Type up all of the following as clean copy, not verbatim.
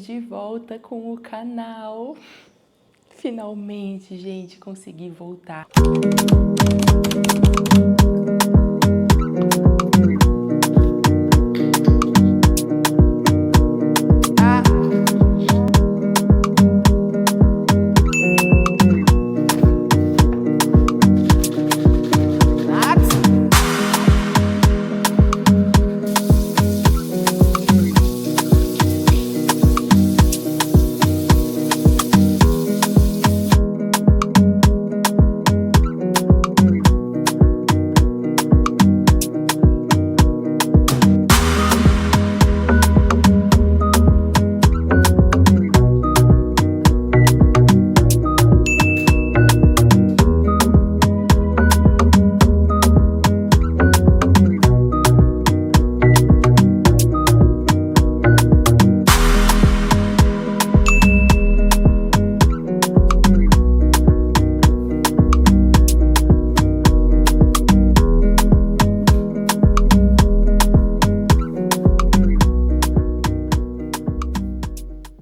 Estamos de volta com o canal. Finalmente, gente, consegui voltar.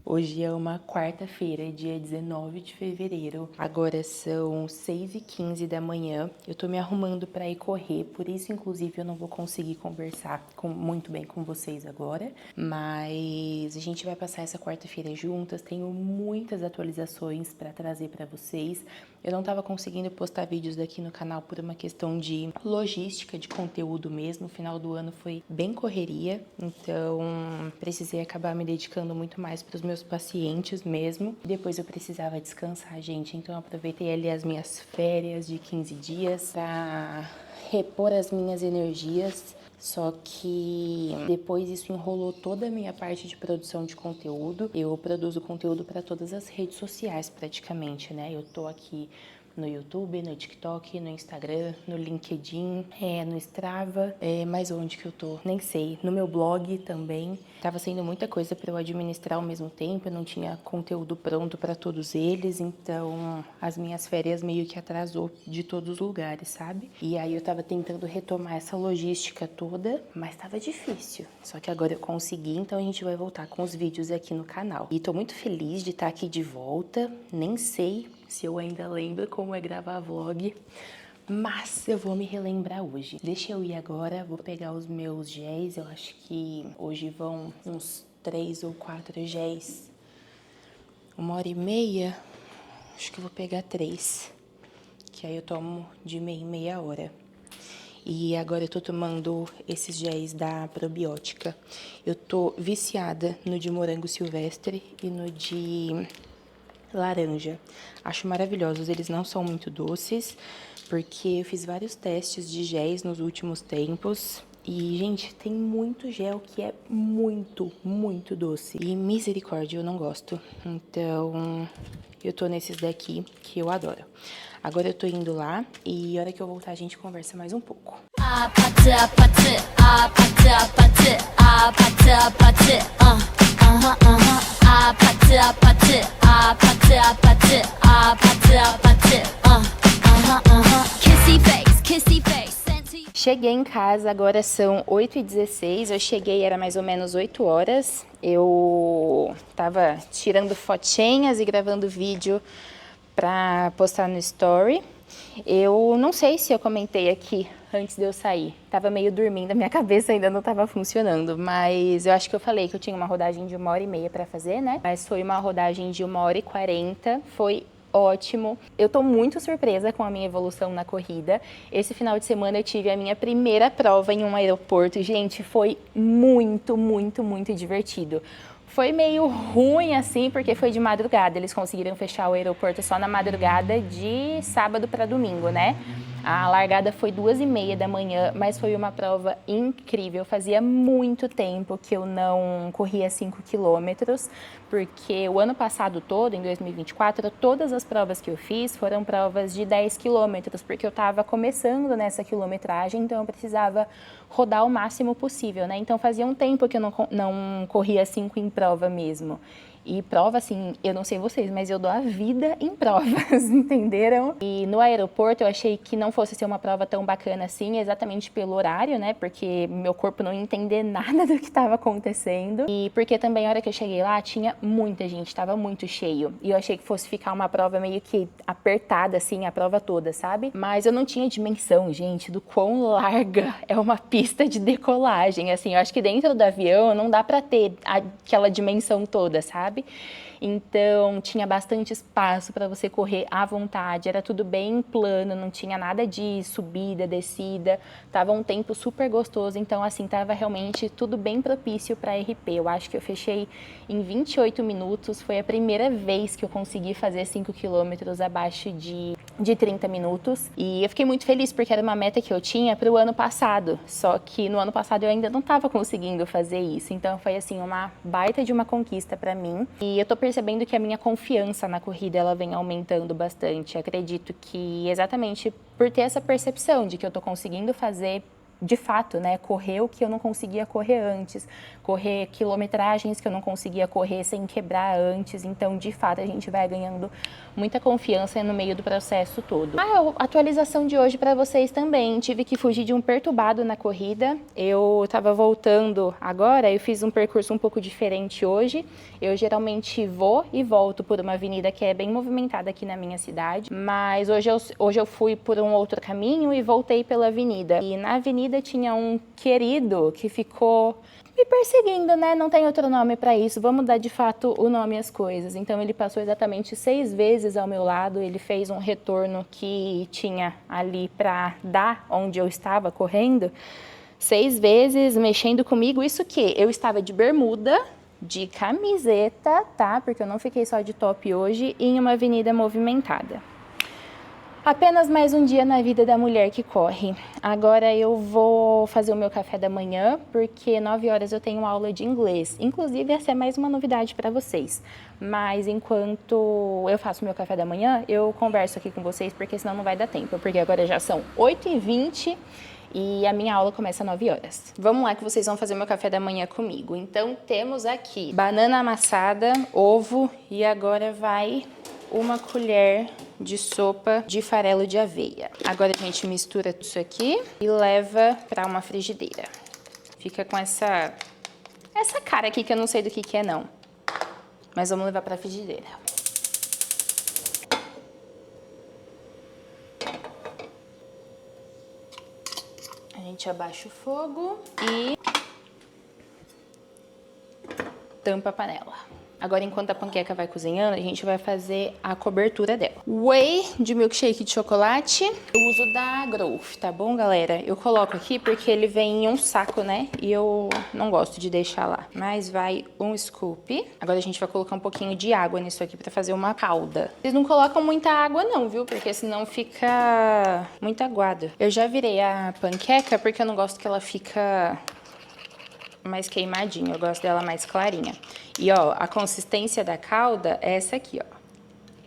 Hoje é uma quarta-feira, dia 19 de fevereiro. Agora são 6h15 da manhã. Eu tô me arrumando pra ir correr, por isso, inclusive, eu não vou conseguir conversar muito bem com vocês agora. Mas a gente vai passar essa quarta-feira juntas. Tenho muitas atualizações pra trazer pra vocês. Eu não tava conseguindo postar vídeos daqui no canal por uma questão de logística, de conteúdo mesmo. O final do ano foi bem correria, então precisei acabar me dedicando muito mais para os meus pacientes mesmo. Depois eu precisava descansar, gente, então eu aproveitei ali as minhas férias de 15 dias para repor as minhas energias. Só que depois isso enrolou toda a minha parte de produção de conteúdo. Eu produzo conteúdo para todas as redes sociais praticamente, né? Eu tô aqui no YouTube, no TikTok, no Instagram, no LinkedIn, no Strava, mas onde que eu tô? Nem sei. No meu blog também. Tava sendo muita coisa para eu administrar ao mesmo tempo, eu não tinha conteúdo pronto para todos eles, então as minhas férias meio que atrasou de todos os lugares, sabe? E aí eu tava tentando retomar essa logística toda, mas tava difícil. Só que agora eu consegui, então a gente vai voltar com os vídeos aqui no canal. E tô muito feliz de estar aqui de volta, nem sei se eu ainda lembro como é gravar vlog, mas eu vou me relembrar hoje. Deixa eu ir agora, vou pegar os meus géis, eu acho que hoje vão uns 3 ou 4 géis. 1h30, acho que eu vou pegar 3, que aí eu tomo de meia em meia hora. E agora eu tô tomando esses géis da probiótica. Eu tô viciada no de morango silvestre e no de laranja. Acho maravilhosos, eles não são muito doces, porque eu fiz vários testes de géis nos últimos tempos. E, gente, tem muito gel que é muito, muito doce. E misericórdia, eu não gosto. Então, eu tô nesses daqui que eu adoro. Agora eu tô indo lá e a hora que eu voltar a gente conversa mais um pouco. Cheguei em casa, agora são 8h16, eu cheguei, era mais ou menos 8 horas. Eu tava tirando fotinhas e gravando vídeo pra postar no story. Eu não sei se eu comentei aqui antes de eu sair. Tava meio dormindo, a minha cabeça ainda não tava funcionando, mas eu acho que eu falei que eu tinha uma rodagem de 1h30 pra fazer, né? Mas foi uma rodagem de 1h40, foi ótimo. Eu tô muito surpresa com a minha evolução na corrida. Esse final de semana eu tive a minha primeira prova em um aeroporto. Gente, foi muito, muito, muito divertido. Foi meio ruim assim, porque foi de madrugada. Eles conseguiram fechar o aeroporto só na madrugada de sábado para domingo, né? A largada foi 2h30 da manhã, mas foi uma prova incrível. Fazia muito tempo que eu não corria 5 quilômetros, porque o ano passado todo, em 2024, todas as provas que eu fiz foram provas de 10 quilômetros, porque eu estava começando nessa quilometragem, então eu precisava rodar o máximo possível, né? Então fazia um tempo que eu não corria 5 em prova mesmo. E prova, assim, eu não sei vocês, mas eu dou a vida em provas, entenderam? E no aeroporto eu achei que não fosse ser uma prova tão bacana assim, exatamente pelo horário, né? Porque meu corpo não ia entender nada do que estava acontecendo. E porque também a hora que eu cheguei lá tinha muita gente, estava muito cheio. E eu achei que fosse ficar uma prova meio que apertada, assim, a prova toda, sabe? Mas eu não tinha dimensão, gente, do quão larga é uma pista de decolagem. Assim, eu acho que dentro do avião não dá pra ter aquela dimensão toda, sabe? Então, tinha bastante espaço para você correr à vontade, era tudo bem plano, não tinha nada de subida, descida, tava um tempo super gostoso, então, assim, tava realmente tudo bem propício para RP. Eu acho que eu fechei em 28 minutos, foi a primeira vez que eu consegui fazer 5 quilômetros abaixo de 30 minutos, e eu fiquei muito feliz porque era uma meta que eu tinha para o ano passado, só que no ano passado eu ainda não estava conseguindo fazer isso, então foi, assim, uma baita de uma conquista para mim, e eu tô percebendo que a minha confiança na corrida ela vem aumentando bastante. Acredito que exatamente por ter essa percepção de que eu tô conseguindo fazer de fato, né, correr o que eu não conseguia correr antes, correr quilometragens que eu não conseguia correr sem quebrar antes, então de fato a gente vai ganhando muita confiança no meio do processo todo. A atualização de hoje para vocês também, tive que fugir de um perturbado na corrida, eu estava voltando agora, eu fiz um percurso um pouco diferente hoje, eu geralmente vou e volto por uma avenida que é bem movimentada aqui na minha cidade, mas hoje eu fui por um outro caminho e voltei pela avenida, e na avenida tinha um querido que ficou me perseguindo, né? Não tem outro nome para isso, vamos dar de fato o nome às coisas. Então ele passou exatamente 6 vezes ao meu lado, ele fez um retorno que tinha ali para dar onde eu estava correndo, 6 vezes mexendo comigo, isso que eu estava de bermuda, de camiseta, tá? Porque eu não fiquei só de top hoje, em uma avenida movimentada. Apenas mais um dia na vida da mulher que corre. Agora eu vou fazer o meu café da manhã, porque 9 horas eu tenho aula de inglês. Inclusive, essa é mais uma novidade para vocês. Mas enquanto eu faço o meu café da manhã, eu converso aqui com vocês, porque senão não vai dar tempo. Porque agora já são 8h20 e a minha aula começa às 9 horas. Vamos lá que vocês vão fazer o meu café da manhã comigo. Então, temos aqui banana amassada, ovo e agora vai uma colher de sopa de farelo de aveia. Agora a gente mistura isso aqui e leva para uma frigideira. Fica com essa cara aqui que eu não sei do que é não. Mas vamos levar para a frigideira. A gente abaixa o fogo e tampa a panela. Agora, enquanto a panqueca vai cozinhando, a gente vai fazer a cobertura dela. Whey de milkshake de chocolate. Eu uso da Growth, tá bom, galera? Eu coloco aqui porque ele vem em um saco, né? E eu não gosto de deixar lá. Mas vai um scoop. Agora a gente vai colocar um pouquinho de água nisso aqui pra fazer uma calda. Vocês não colocam muita água não, viu? Porque senão fica muito aguado. Eu já virei a panqueca porque eu não gosto que ela fica mais queimadinha, eu gosto dela mais clarinha. E ó, a consistência da calda é essa aqui, ó.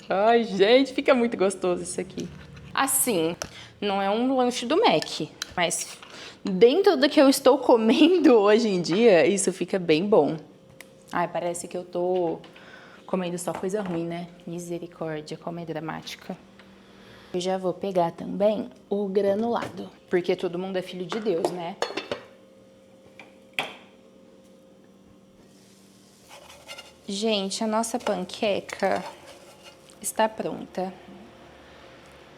Ai, gente, fica muito gostoso isso aqui. Assim, não é um lanche do Mac, mas dentro do que eu estou comendo hoje em dia, isso fica bem bom. Ai, parece que eu tô comendo só coisa ruim, né? Misericórdia, como é dramática. Eu já vou pegar também o granulado, porque todo mundo é filho de Deus, né? Gente, a nossa panqueca está pronta.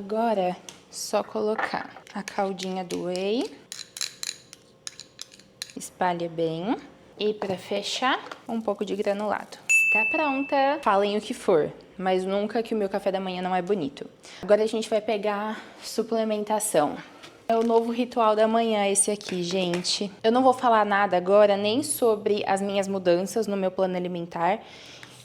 Agora, só colocar a caldinha do whey. Espalha bem. E para fechar, um pouco de granulado. Está pronta. Falem o que for, mas nunca que o meu café da manhã não é bonito. Agora a gente vai pegar suplementação. É o novo ritual da manhã esse aqui, gente. Eu não vou falar nada agora nem sobre as minhas mudanças no meu plano alimentar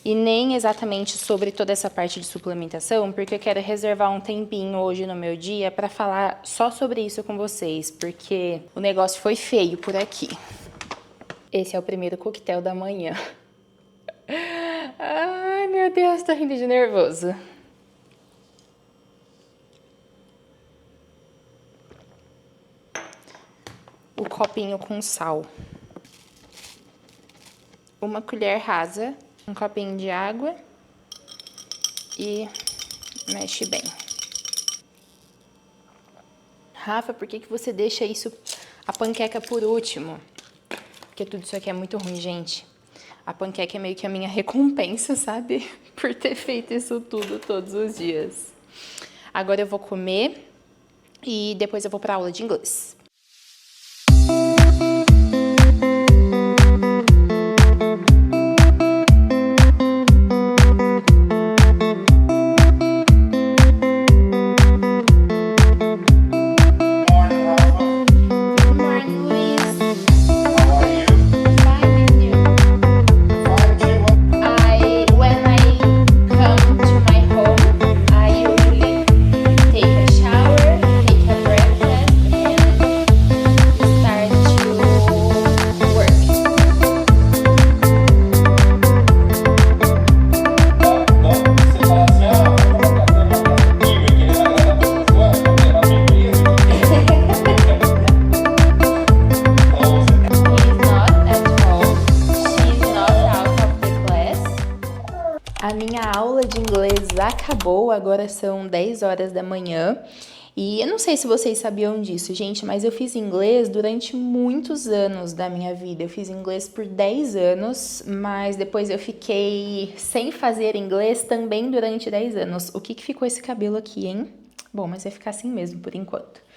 e nem exatamente sobre toda essa parte de suplementação, porque eu quero reservar um tempinho hoje no meu dia para falar só sobre isso com vocês, porque o negócio foi feio por aqui. Esse é o primeiro coquetel da manhã. Ai, meu Deus, tô rindo de nervoso. O copinho com sal. Uma colher rasa Um copinho de água e mexe bem. Rafa, por que você deixa a panqueca por último? Porque tudo isso aqui é muito ruim, gente. A panqueca é meio que a minha recompensa, sabe? Por ter feito isso tudo todos os dias. Agora eu vou comer e depois eu vou pra aula de inglês. A minha aula de inglês acabou, agora são 10 horas da manhã. E eu não sei se vocês sabiam disso, gente, mas eu fiz inglês durante muitos anos da minha vida. Eu fiz inglês por 10 anos, mas depois eu fiquei sem fazer inglês também durante 10 anos. O que ficou esse cabelo aqui, hein? Bom, mas vai ficar assim mesmo por enquanto.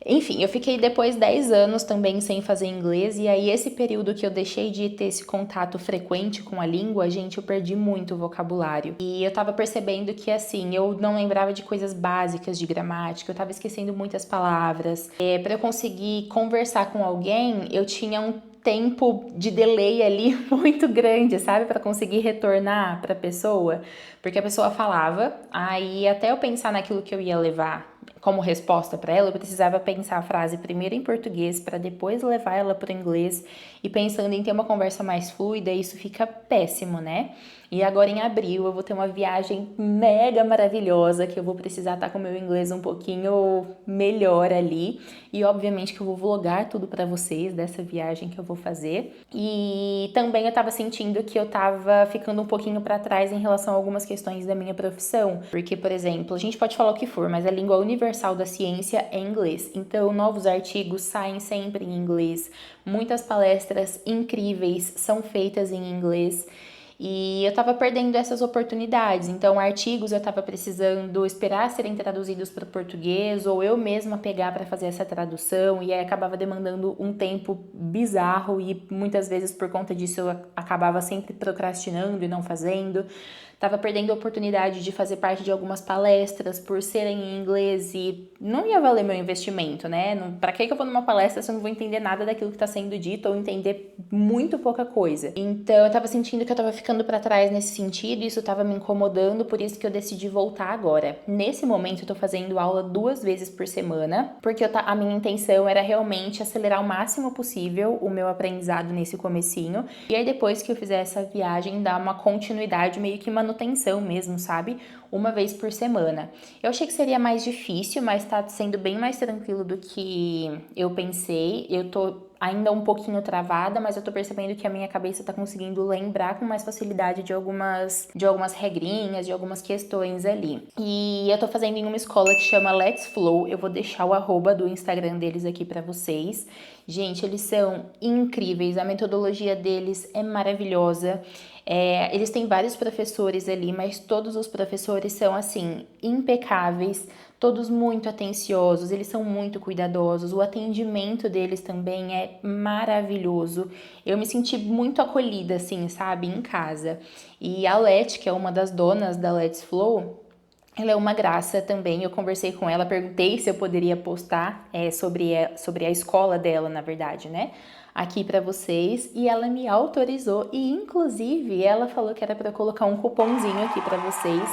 Enfim, eu fiquei depois 10 anos também sem fazer inglês, e aí esse período que eu deixei de ter esse contato frequente com a língua, gente, eu perdi muito vocabulário. E eu tava percebendo que, assim, eu não lembrava de coisas básicas de gramática, eu tava esquecendo muitas palavras. Para eu conseguir conversar com alguém, eu tinha um tempo de delay ali muito grande, sabe? Para conseguir retornar para a pessoa, porque a pessoa falava, aí até eu pensar naquilo que eu ia levar como resposta para ela, eu precisava pensar a frase primeiro em português para depois levar ela para o inglês, e pensando em ter uma conversa mais fluida, isso fica péssimo, né? E agora em abril eu vou ter uma viagem mega maravilhosa, que eu vou precisar estar com o meu inglês um pouquinho melhor ali, e obviamente que eu vou vlogar tudo para vocês dessa viagem que eu vou fazer. E também eu tava sentindo que eu tava ficando um pouquinho para trás em relação a algumas questões da minha profissão, porque, por exemplo, a gente pode falar o que for, mas a língua universal da ciência é inglês, então novos artigos saem sempre em inglês, muitas palestras incríveis são feitas em inglês. E eu tava perdendo essas oportunidades, então artigos eu tava precisando esperar serem traduzidos para o português, ou eu mesma pegar para fazer essa tradução, e aí acabava demandando um tempo bizarro, e muitas vezes por conta disso eu acabava sempre procrastinando e não fazendo. Tava perdendo a oportunidade de fazer parte de algumas palestras por serem em inglês, e não ia valer meu investimento, né? Pra que eu vou numa palestra se eu não vou entender nada daquilo que tá sendo dito, ou entender muito pouca coisa? Então eu tava sentindo que eu tava ficando pra trás nesse sentido, e isso tava me incomodando, por isso que eu decidi voltar agora. Nesse momento eu tô fazendo aula 2 vezes por semana, porque a minha intenção era realmente acelerar o máximo possível o meu aprendizado nesse comecinho, e aí depois que eu fizer essa viagem, dar uma continuidade, meio que manutenção mesmo, sabe? Uma vez por semana. Eu achei que seria mais difícil, mas tá sendo bem mais tranquilo do que eu pensei. Eu tô ainda um pouquinho travada, mas eu tô percebendo que a minha cabeça tá conseguindo lembrar com mais facilidade de algumas regrinhas, de algumas questões ali. E eu tô fazendo em uma escola que chama Let's Flow. Eu vou deixar o @ do Instagram deles aqui pra vocês. Gente, eles são incríveis, a metodologia deles é maravilhosa. Eles têm vários professores ali, mas todos os professores são, assim, impecáveis, todos muito atenciosos, eles são muito cuidadosos, o atendimento deles também é maravilhoso. Eu me senti muito acolhida, assim, sabe, em casa. E a Let, que é uma das donas da Let's Flow, ela é uma graça também. Eu conversei com ela, perguntei se eu poderia postar sobre a escola dela, na verdade, né? Aqui pra vocês, e ela me autorizou, e inclusive ela falou que era pra eu colocar um cupomzinho aqui pra vocês,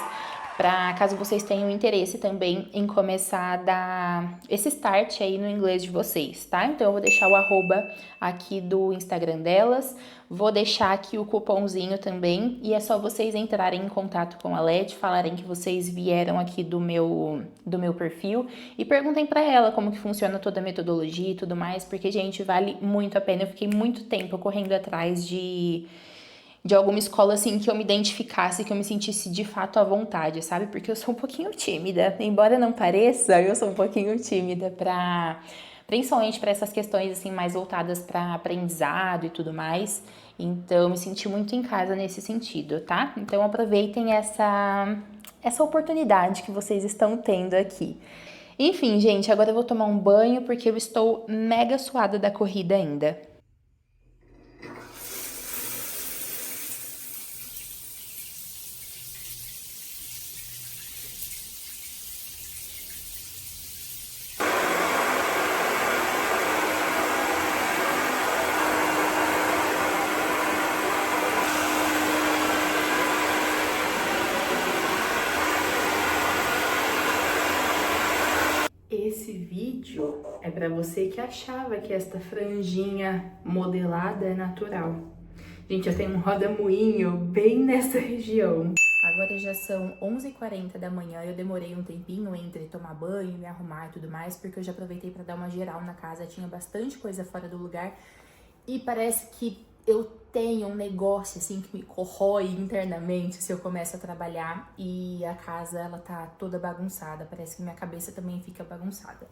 para caso vocês tenham interesse também em começar a dar esse start aí no inglês de vocês, tá? Então eu vou deixar o @ aqui do Instagram delas, vou deixar aqui o cupomzinho também, e é só vocês entrarem em contato com a Let, falarem que vocês vieram aqui do meu perfil, e perguntem para ela como que funciona toda a metodologia e tudo mais, porque, gente, vale muito a pena. Eu fiquei muito tempo correndo atrás de de alguma escola, assim, que eu me identificasse, que eu me sentisse de fato à vontade, sabe? Porque eu sou um pouquinho tímida, embora não pareça, eu sou um pouquinho tímida principalmente para essas questões, assim, mais voltadas para aprendizado e tudo mais. Então, eu me senti muito em casa nesse sentido, tá? Então, aproveitem essa oportunidade que vocês estão tendo aqui. Enfim, gente, agora eu vou tomar um banho porque eu estou mega suada da corrida ainda. Esse vídeo é para você que achava que esta franjinha modelada é natural. Gente, eu tenho um roda-moinho bem nessa região. Agora já são 11h40 da manhã, eu demorei um tempinho entre tomar banho, me arrumar e tudo mais, porque eu já aproveitei para dar uma geral na casa, tinha bastante coisa fora do lugar e parece que eu tenho um negócio assim que me corrói internamente se eu começo a trabalhar e a casa ela tá toda bagunçada, parece que minha cabeça também fica bagunçada.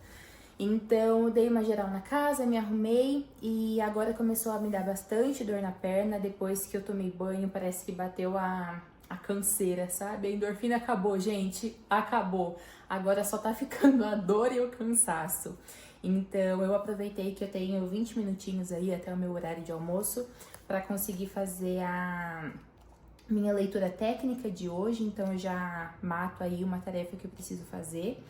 Então, eu dei uma geral na casa, me arrumei e agora começou a me dar bastante dor na perna. Depois que eu tomei banho, parece que bateu a canseira, sabe? A endorfina acabou, gente, acabou. Agora só tá ficando a dor e o cansaço. Então, eu aproveitei que eu tenho 20 minutinhos aí até o meu horário de almoço para conseguir fazer a minha leitura técnica de hoje. Então, eu já mato aí uma tarefa que eu preciso fazer.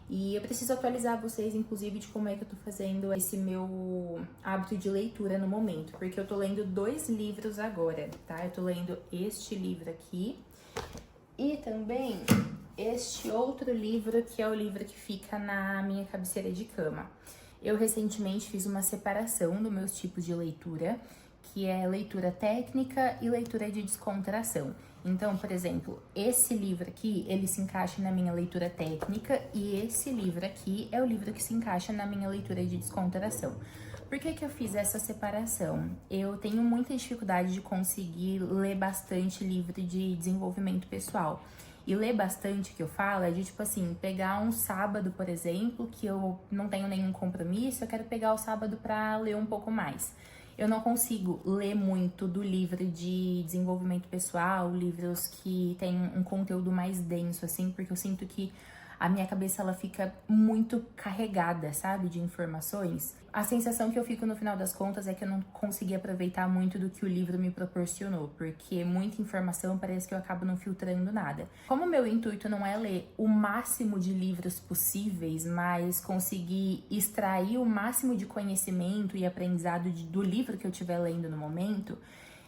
E eu preciso atualizar vocês, inclusive, de como é que eu tô fazendo esse meu hábito de leitura no momento. Porque eu tô lendo 2 livros agora, tá? Eu tô lendo este livro aqui e também este outro livro, que é o livro que fica na minha cabeceira de cama. Eu recentemente fiz uma separação dos meus tipos de leitura, que é leitura técnica e leitura de descontração. Então, por exemplo, esse livro aqui, ele se encaixa na minha leitura técnica e esse livro aqui é o livro que se encaixa na minha leitura de descontração. Por que que eu fiz essa separação? Eu tenho muita dificuldade de conseguir ler bastante livro de desenvolvimento pessoal. E ler bastante, que eu falo, é de, tipo assim, pegar um sábado, por exemplo, que eu não tenho nenhum compromisso, eu quero pegar o sábado pra ler um pouco mais. Eu não consigo ler muito do livro de desenvolvimento pessoal, livros que têm um conteúdo mais denso, assim, porque eu sinto que a minha cabeça ela fica muito carregada, sabe, de informações. A sensação que eu fico no final das contas é que eu não consegui aproveitar muito do que o livro me proporcionou, porque muita informação parece que eu acabo não filtrando nada. Como o meu intuito não é ler o máximo de livros possíveis, mas conseguir extrair o máximo de conhecimento e aprendizado do livro que eu estiver lendo no momento,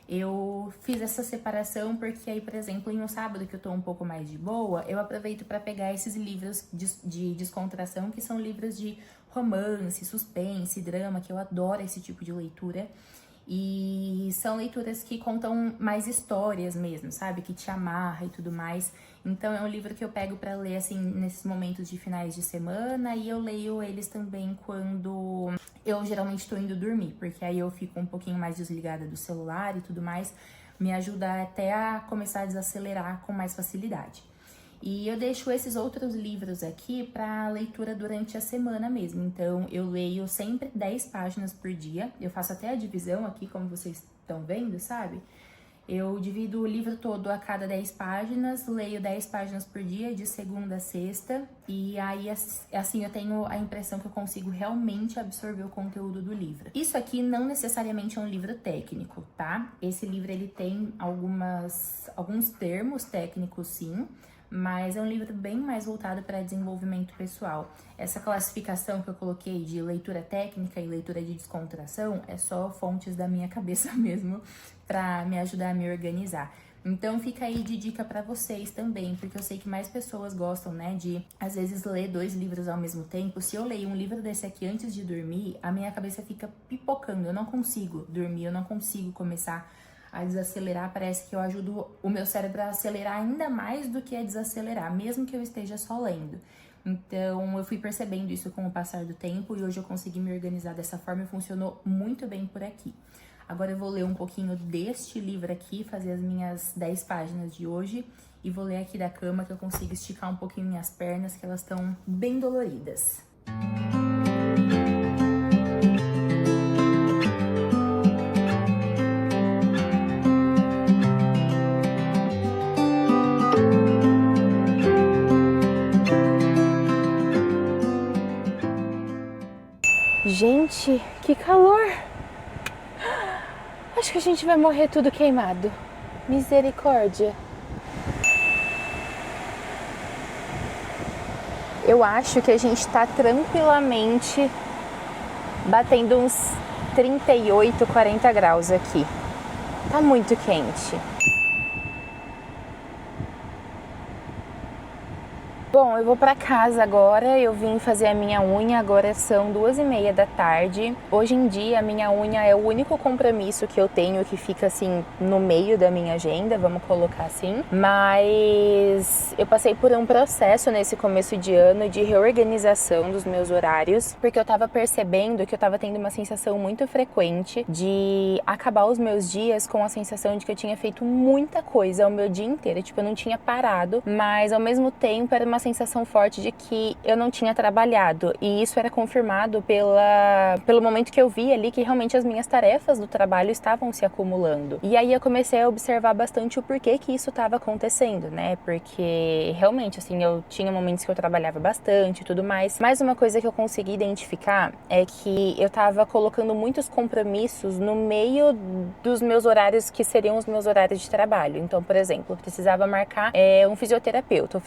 eu fiz essa separação porque aí, por exemplo, em um sábado que eu tô um pouco mais de boa, eu aproveito para pegar esses livros de descontração, que são livros de romance, suspense, drama, que eu adoro esse tipo de leitura. E são leituras que contam mais histórias mesmo, sabe? Que te amarra e tudo mais. Então é um livro que eu pego pra ler assim nesses momentos de finais de semana e eu leio eles também quando eu geralmente tô indo dormir, porque aí eu fico um pouquinho mais desligada do celular e tudo mais, me ajuda até a começar a desacelerar com mais facilidade. E eu deixo esses outros livros aqui para leitura durante a semana mesmo. Então, eu leio sempre 10 páginas por dia. Eu faço até a divisão aqui, como vocês estão vendo, sabe? Eu divido o livro todo a cada 10 páginas, leio 10 páginas por dia, de segunda a sexta. E aí, assim, eu tenho a impressão que eu consigo realmente absorver o conteúdo do livro. Isso aqui não necessariamente é um livro técnico, tá? Esse livro, ele tem alguns termos técnicos, sim, mas é um livro bem mais voltado para desenvolvimento pessoal. Essa classificação que eu coloquei de leitura técnica e leitura de descontração é só fontes da minha cabeça mesmo para me ajudar a me organizar. Então fica aí de dica para vocês também, porque eu sei que mais pessoas gostam, né, de às vezes ler 2 livros ao mesmo tempo. Se eu leio um livro desse aqui antes de dormir, a minha cabeça fica pipocando, eu não consigo dormir, eu não consigo começar a desacelerar. Parece que eu ajudo o meu cérebro a acelerar ainda mais do que a desacelerar, mesmo que eu esteja só lendo. Então, eu fui percebendo isso com o passar do tempo e hoje eu consegui me organizar dessa forma e funcionou muito bem por aqui. Agora eu vou ler um pouquinho deste livro aqui, fazer as minhas 10 páginas de hoje. E vou ler aqui da cama, que eu consigo esticar um pouquinho minhas pernas, que elas estão bem doloridas. Gente, que calor! Acho que a gente vai morrer tudo queimado. Misericórdia. Eu acho que a gente tá tranquilamente batendo uns 38, 40 graus aqui. Tá muito quente. Bom, eu vou pra casa agora, eu vim fazer a minha unha, agora são 2h30 da tarde. Hoje em dia a minha unha é o único compromisso que eu tenho que fica assim no meio da minha agenda, vamos colocar assim. Mas eu passei por um processo nesse começo de ano de reorganização dos meus horários, porque eu tava percebendo que eu tava tendo uma sensação muito frequente de acabar os meus dias com a sensação de que eu tinha feito muita coisa o meu dia inteiro, tipo, eu não tinha parado, mas ao mesmo tempo era uma sensação forte de que eu não tinha trabalhado, e isso era confirmado pelo momento que eu vi ali que realmente as minhas tarefas do trabalho estavam se acumulando. E aí eu comecei a observar bastante o porquê que isso estava acontecendo, né? Porque realmente, assim, eu tinha momentos que eu trabalhava bastante e tudo mais, mas uma coisa que eu consegui identificar é que eu estava colocando muitos compromissos no meio dos meus horários que seriam os meus horários de trabalho. Então, por exemplo, eu precisava marcar um fisioterapeuta.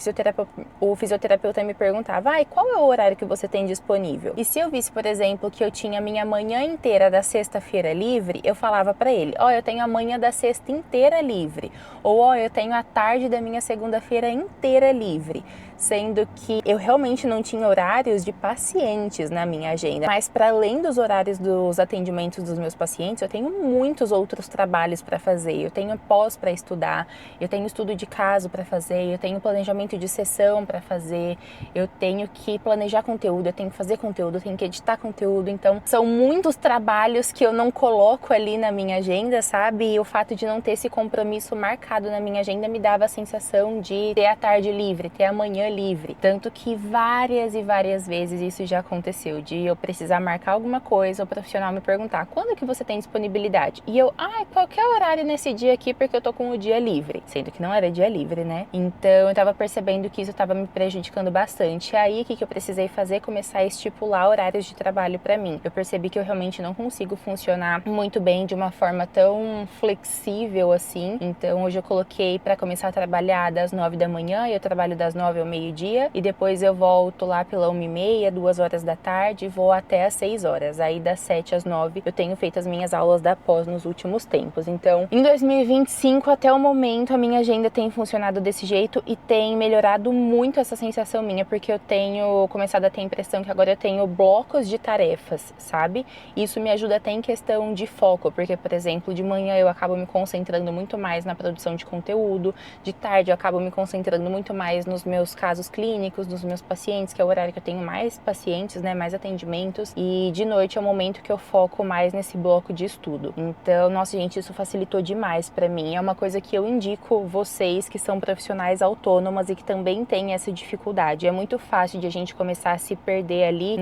O fisioterapeuta me perguntava, qual é o horário que você tem disponível? E se eu visse, por exemplo, que eu tinha a minha manhã inteira da sexta-feira livre, eu falava pra ele, eu tenho a manhã da sexta inteira livre. Ou, eu tenho a tarde da minha segunda-feira inteira livre. Sendo que eu realmente não tinha horários de pacientes na minha agenda. Mas para além dos horários dos atendimentos dos meus pacientes, eu tenho muitos outros trabalhos para fazer. Eu tenho pós para estudar, eu tenho estudo de caso para fazer, eu tenho planejamento de sessão para fazer, eu tenho que planejar conteúdo, eu tenho que fazer conteúdo, eu tenho que editar conteúdo. Então, são muitos trabalhos que eu não coloco ali na minha agenda, sabe? E o fato de não ter esse compromisso marcado na minha agenda me dava a sensação de ter a tarde livre, ter a manhã livre. Tanto que várias e várias vezes isso já aconteceu, de eu precisar marcar alguma coisa, o profissional me perguntar, quando que você tem disponibilidade? E eu, qualquer horário nesse dia aqui, porque eu tô com o dia livre. Sendo que não era dia livre, né? Então, eu tava percebendo que isso tava me prejudicando bastante. E aí, o que eu precisei fazer? Começar a estipular horários de trabalho pra mim. Eu percebi que eu realmente não consigo funcionar muito bem de uma forma tão flexível assim. Então, hoje eu coloquei pra começar a trabalhar das 9 da manhã, e eu trabalho das 9 ao meio-dia, e depois eu volto lá pela 1h30, 2 horas da tarde, e vou até às 6 horas. Aí, das 7 às 9, eu tenho feito as minhas aulas da pós nos últimos tempos. Então, em 2025, até o momento, a minha agenda tem funcionado desse jeito e tem melhorado muito essa sensação minha, porque eu tenho começado a ter a impressão que agora eu tenho blocos de tarefas, sabe? Isso me ajuda até em questão de foco, porque, por exemplo, de manhã eu acabo me concentrando muito mais na produção de conteúdo, de tarde eu acabo me concentrando muito mais nos meus casos clínicos, nos meus pacientes, que é o horário que eu tenho mais pacientes, né, mais atendimentos, e de noite é o momento que eu foco mais nesse bloco de estudo. Então, nossa, gente, isso facilitou demais pra mim. É uma coisa que eu indico vocês que são profissionais autônomas e que também têm essa dificuldade. É muito fácil de a gente começar a se perder ali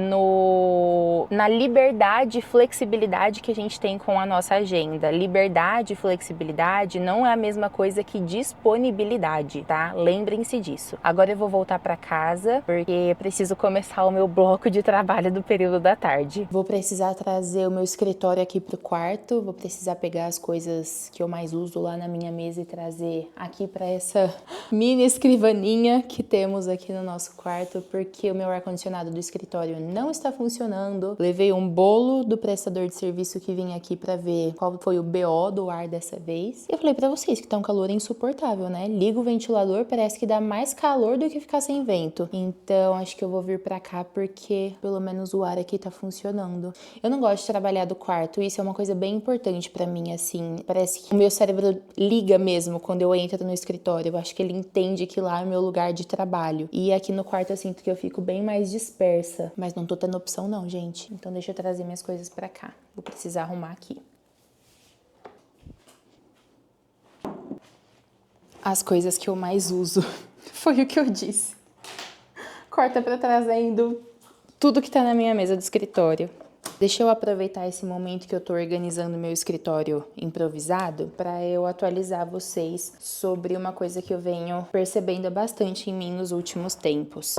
na liberdade e flexibilidade que a gente tem com a nossa agenda. Liberdade e flexibilidade não é a mesma coisa que disponibilidade, tá? Lembrem-se disso. Agora eu vou voltar pra casa, porque eu preciso começar o meu bloco de trabalho do período da tarde. Vou precisar trazer o meu escritório aqui pro quarto, vou precisar pegar as coisas que eu mais uso lá na minha mesa e trazer aqui pra essa mini escrivaninha que temos aqui no nosso quarto, porque o meu ar-condicionado do escritório não está funcionando. Levei um bolo do prestador de serviço que vinha aqui pra ver qual foi o BO do ar dessa vez. E eu falei pra vocês que tá um calor insuportável, né? Liga o ventilador, parece que dá mais calor do que ficar sem vento. Então, acho que eu vou vir pra cá porque pelo menos o ar aqui tá funcionando. Eu não gosto de trabalhar do quarto, isso é uma coisa bem importante pra mim, assim. Parece que o meu cérebro liga mesmo quando eu entro no escritório. Eu acho que ele entende que lá é o meu lugar de trabalho. E aqui no quarto eu sinto que eu fico bem mais dispersa. Mas não tô tendo opção não, gente. Então deixa eu trazer minhas coisas pra cá. Vou precisar arrumar aqui. as coisas que eu mais uso. Foi o que eu disse. Corta pra trazendo tudo que tá na minha mesa do escritório. Deixa eu aproveitar esse momento que eu tô organizando meu escritório improvisado para eu atualizar vocês sobre uma coisa que eu venho percebendo bastante em mim nos últimos tempos.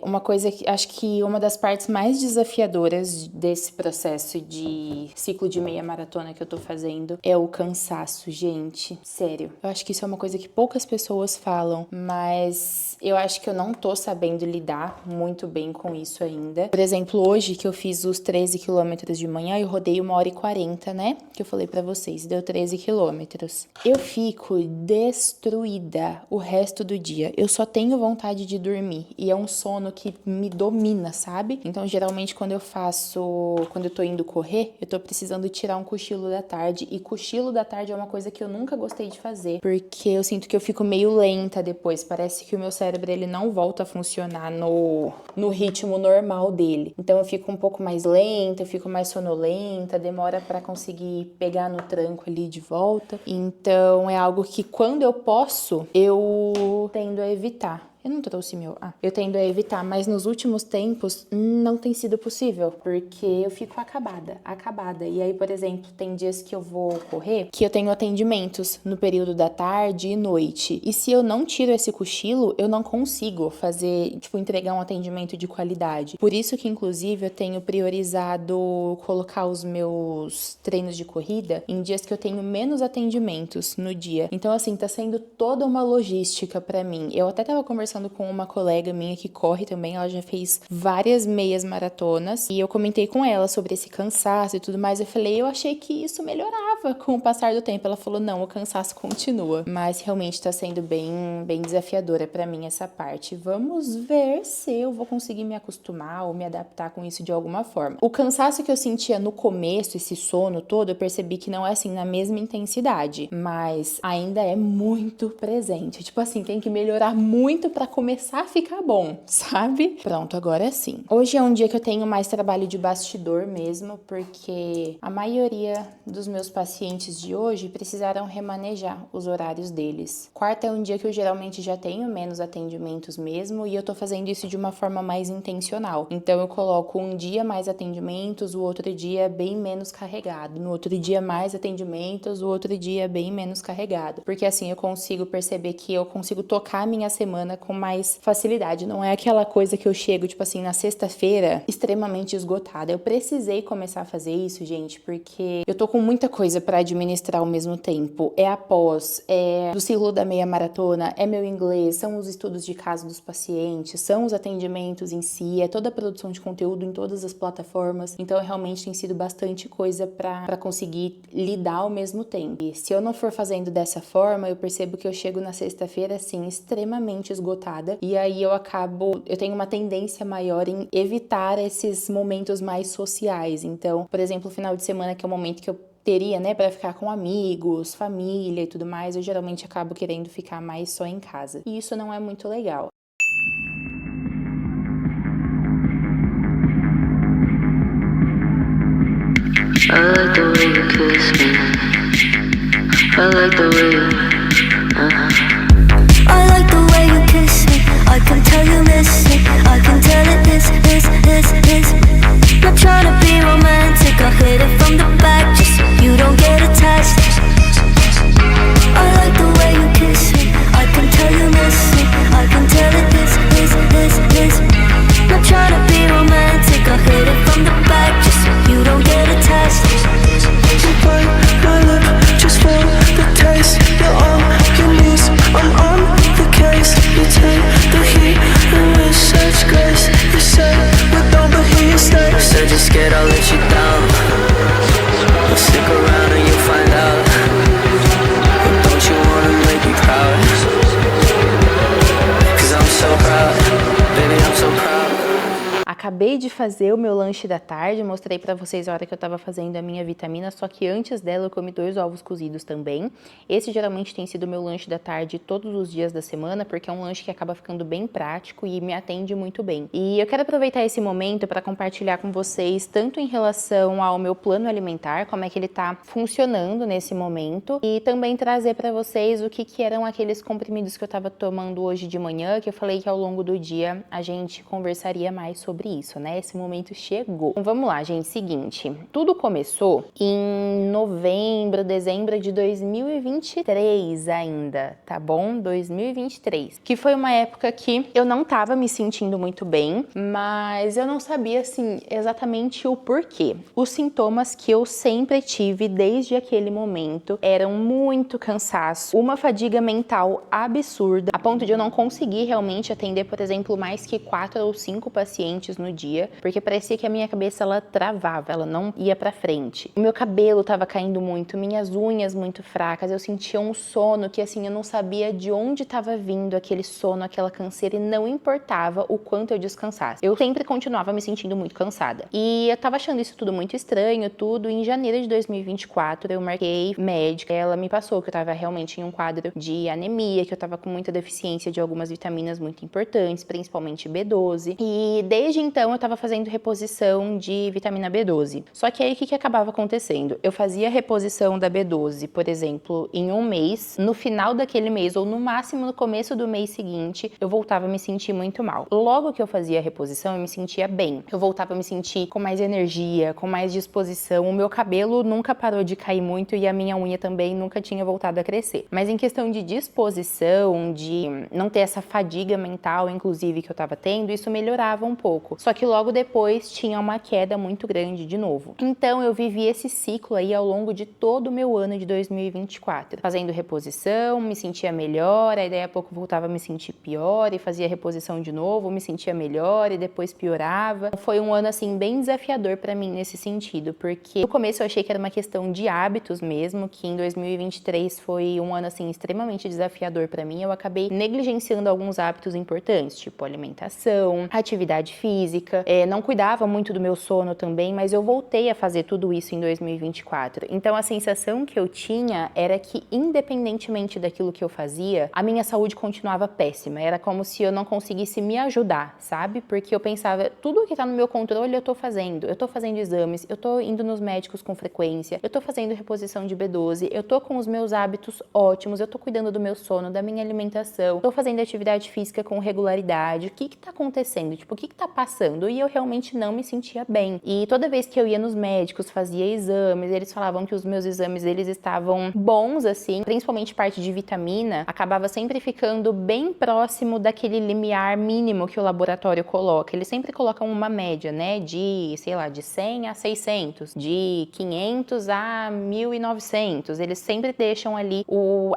Uma coisa que acho que uma das partes mais desafiadoras desse processo de ciclo de meia maratona que eu tô fazendo é o cansaço, gente. Sério. Eu acho que isso é uma coisa que poucas pessoas falam, mas eu acho que eu não tô sabendo lidar muito bem com isso ainda. Por exemplo, hoje que eu fiz os 13 quilômetros de manhã, eu rodei 1h40, né? Que eu falei pra vocês, deu 13 quilômetros. Eu fico destruída o resto do dia. Eu só tenho vontade de dormir. E é um sono que me domina, sabe? Então, geralmente, quando eu tô indo correr, eu tô precisando tirar um cochilo da tarde. E cochilo da tarde é uma coisa que eu nunca gostei de fazer, porque eu sinto que eu fico meio lenta depois. Parece que o meu cérebro, ele não volta a funcionar no ritmo normal dele. Então, eu fico um pouco mais lenta, eu fico mais sonolenta, demora pra conseguir pegar no tranco ali de volta. Então, é algo que quando eu posso, eu tendo a evitar. Eu não trouxe meu. Eu tendo a evitar, mas nos últimos tempos não tem sido possível, porque eu fico acabada. E aí, por exemplo, tem dias que eu vou correr, que eu tenho atendimentos no período da tarde e noite. E se eu não tiro esse cochilo, eu não consigo fazer, entregar um atendimento de qualidade. Por isso que, inclusive, eu tenho priorizado colocar os meus treinos de corrida em dias que eu tenho menos atendimentos no dia. Então, assim, tá sendo toda uma logística pra mim. Eu até tava conversando com uma colega minha que corre também, ela já fez várias meias maratonas, e eu comentei com ela sobre esse cansaço e tudo mais. Eu falei, eu achei que isso melhorava com o passar do tempo. Ela falou, não, o cansaço continua, mas realmente tá sendo bem desafiadora pra mim essa parte. Vamos ver se eu vou conseguir me acostumar ou me adaptar com isso de alguma forma. O cansaço que eu sentia no começo, esse sono todo, eu percebi que não é assim na mesma intensidade, mas ainda é muito presente. Tem que melhorar muito pra começar a ficar bom, sabe? Pronto, agora sim. Hoje é um dia que eu tenho mais trabalho de bastidor mesmo, porque a maioria dos meus pacientes de hoje precisaram remanejar os horários deles. Quarta é um dia que eu geralmente já tenho menos atendimentos mesmo, e eu tô fazendo isso de uma forma mais intencional. Então eu coloco um dia mais atendimentos, o outro dia bem menos carregado. No outro dia mais atendimentos, o outro dia bem menos carregado. Porque assim eu consigo perceber que eu consigo tocar a minha semana com mais facilidade. Não é aquela coisa que eu chego, na sexta-feira, extremamente esgotada. Eu precisei começar a fazer isso, gente, porque eu tô com muita coisa pra administrar ao mesmo tempo. É a pós, é do ciclo da meia maratona, é meu inglês, são os estudos de caso dos pacientes, são os atendimentos em si, é toda a produção de conteúdo em todas as plataformas. Então, realmente tem sido bastante coisa pra conseguir lidar ao mesmo tempo. E se eu não for fazendo dessa forma, eu percebo que eu chego na sexta-feira, assim, extremamente esgotada, e aí eu tenho uma tendência maior em evitar esses momentos mais sociais. Então, por exemplo, o final de semana, que é o momento que eu teria, né, para ficar com amigos, família e tudo mais, eu geralmente acabo querendo ficar mais só em casa. E isso não é muito legal. I like the way you kiss me. I like the way you I like the way you kiss me. I can tell you miss it. I can tell it is. Not trying to be romantic, I hit it from the back just so you don't get attached. I like the way you kiss me. I can tell you miss it. I can tell it is. Not trying to be romantic, I hit it from the back just so you don't get attached. You bite my lip just for the taste. You're on your knees, I'm on the case. You take the heat and with such grace. You say we don't, but here you stay. Said you're scared I'll let you down. de fazer o meu lanche da tarde, mostrei pra vocês a hora que eu tava fazendo a minha vitamina, só que antes dela eu comi 2 ovos cozidos também. Esse geralmente tem sido o meu lanche da tarde todos os dias da semana, porque é um lanche que acaba ficando bem prático e me atende muito bem. E eu quero aproveitar esse momento para compartilhar com vocês, tanto em relação ao meu plano alimentar, como é que ele tá funcionando nesse momento, e também trazer para vocês o que eram aqueles comprimidos que eu tava tomando hoje de manhã, que eu falei que ao longo do dia a gente conversaria mais sobre isso, né? Esse momento chegou. Então vamos lá, gente, seguinte, tudo começou em novembro, dezembro de 2023 ainda, tá bom? 2023, que foi uma época que eu não tava me sentindo muito bem, mas eu não sabia, assim, exatamente o porquê. Os sintomas que eu sempre tive desde aquele momento eram muito cansaço, uma fadiga mental absurda, a ponto de eu não conseguir realmente atender, por exemplo, mais que 4 ou 5 pacientes no dia, porque parecia que a minha cabeça, ela travava, ela não ia pra frente. O meu cabelo tava caindo muito, minhas unhas muito fracas, eu sentia um sono que, assim, eu não sabia de onde tava vindo aquele sono, aquela canseira, e não importava o quanto eu descansasse. Eu sempre continuava me sentindo muito cansada. E eu tava achando isso tudo muito estranho, tudo. Em janeiro de 2024, eu marquei médica, ela me passou que eu tava realmente em um quadro de anemia, que eu tava com muita deficiência de algumas vitaminas muito importantes, principalmente B12. E desde então eu tava fazendo reposição de vitamina B12. Só que aí o que acabava acontecendo? Eu fazia reposição da B12, por exemplo, em um mês, no final daquele mês ou no máximo no começo do mês seguinte, eu voltava a me sentir muito mal. Logo que eu fazia a reposição, eu me sentia bem. Eu voltava a me sentir com mais energia, com mais disposição. O meu cabelo nunca parou de cair muito e a minha unha também nunca tinha voltado a crescer. Mas em questão de disposição, de não ter essa fadiga mental, inclusive, que eu tava tendo, isso melhorava um pouco. Só que logo depois tinha uma queda muito grande de novo. Então eu vivi esse ciclo aí ao longo de todo o meu ano de 2024. Fazendo reposição, me sentia melhor, aí daí a pouco voltava a me sentir pior e fazia reposição de novo, me sentia melhor e depois piorava. Foi um ano, assim, bem desafiador pra mim nesse sentido, porque no começo eu achei que era uma questão de hábitos mesmo, que em 2023 foi um ano, assim, extremamente desafiador pra mim. Eu acabei negligenciando alguns hábitos importantes, tipo alimentação, atividade física, não cuidava muito do meu sono também, mas eu voltei a fazer tudo isso em 2024. Então a sensação que eu tinha era que, independentemente daquilo que eu fazia, a minha saúde continuava péssima. Era como se eu não conseguisse me ajudar, sabe? Porque eu pensava, tudo que tá no meu controle eu tô fazendo exames, eu tô indo nos médicos com frequência, eu tô fazendo reposição de B12, eu tô com os meus hábitos ótimos, eu tô cuidando do meu sono, da minha alimentação, tô fazendo atividade física com regularidade. O que tá acontecendo? Tipo, o que tá passando? E eu realmente não me sentia bem. E toda vez que eu ia nos médicos, fazia exames, eles falavam que os meus exames, eles estavam bons, assim, principalmente parte de vitamina, acabava sempre ficando bem próximo daquele limiar mínimo que o laboratório coloca. Eles sempre colocam uma média, né, de, sei lá, de 100 a 600, de 500 a 1.900. Eles sempre deixam ali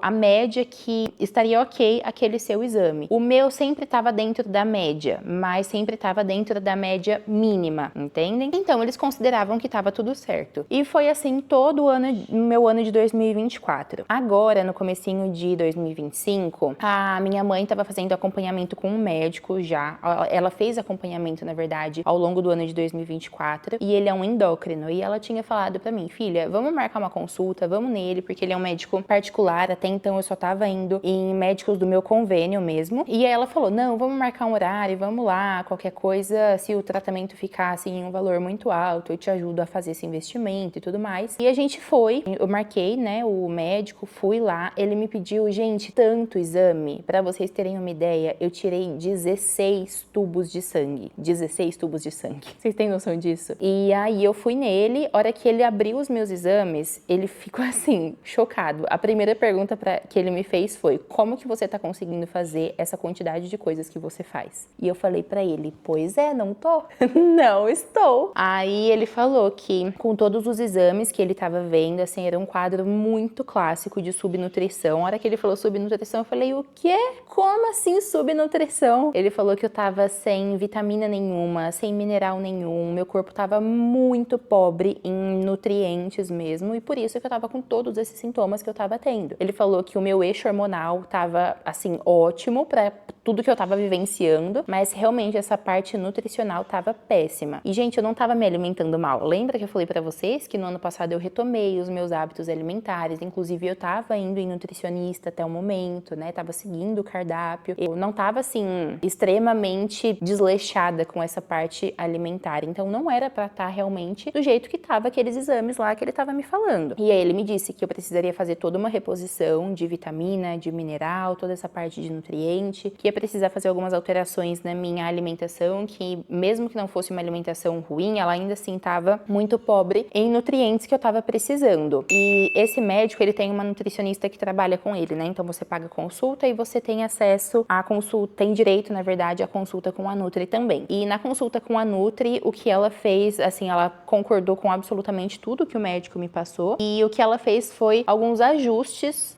a média que estaria ok aquele seu exame. O meu sempre estava dentro da média, mas sempre estava dentro da média mínima, entendem? Então eles consideravam que estava tudo certo. E foi assim todo o ano, meu ano de 2024. Agora, no comecinho de 2025, a minha mãe estava fazendo acompanhamento com um médico já. Ela fez acompanhamento, na verdade, ao longo do ano de 2024, e ele é um endócrino. E ela tinha falado pra mim, filha, vamos marcar uma consulta, vamos nele, porque ele é um médico particular. Até então eu só tava indo em médicos do meu convênio mesmo. E aí ela falou, não, vamos marcar um horário, vamos lá, qualquer coisa, se o tratamento ficar assim em um valor muito alto, eu te ajudo a fazer esse investimento e tudo mais. E a gente foi, eu marquei, né, o médico, fui lá, ele me pediu, gente, tanto exame, pra vocês terem uma ideia, eu tirei 16 tubos de sangue. 16 tubos de sangue. Vocês têm noção disso? E aí eu fui nele, a hora que ele abriu os meus exames, ele ficou assim, chocado. A primeira pergunta que ele me fez foi, como que você tá conseguindo fazer essa quantidade de coisas que você faz? E eu falei pra ele, pois é, não tô. Não estou. Aí ele falou que com todos os exames que ele tava vendo, assim, era um quadro muito clássico de subnutrição. A hora que ele falou subnutrição, eu falei, o quê? Como assim subnutrição? Ele falou que eu tava sem vitamina nenhuma, sem mineral nenhum, meu corpo tava muito pobre em nutrientes mesmo, e por isso que eu tava com todos esses sintomas que eu tava tendo. Ele falou que o meu eixo hormonal tava, assim, ótimo pra tudo que eu tava vivenciando, mas realmente essa parte nutricional tava péssima. E, gente, eu não tava me alimentando mal. Lembra que eu falei pra vocês que no ano passado eu retomei os meus hábitos alimentares, inclusive eu tava indo em nutricionista até o momento, né? Tava seguindo o cardápio. Eu não tava, assim, extremamente desleixada com essa parte alimentar. Então não era pra estar realmente do jeito que tava aqueles exames lá que ele tava me falando. E aí ele me disse que eu precisaria fazer toda uma reposição de vitamina, de mineral, toda essa parte de nutriente, que ia precisar fazer algumas alterações na minha alimentação, que mesmo que não fosse uma alimentação ruim, ela ainda assim estava muito pobre em nutrientes que eu estava precisando. E esse médico, ele tem uma nutricionista que trabalha com ele, né? Então você paga consulta e você tem acesso à consulta, tem direito, na verdade, à consulta com a Nutri também. E na consulta com a Nutri, o que ela fez, assim, ela concordou com absolutamente tudo que o médico me passou, e o que ela fez foi alguns ajustes,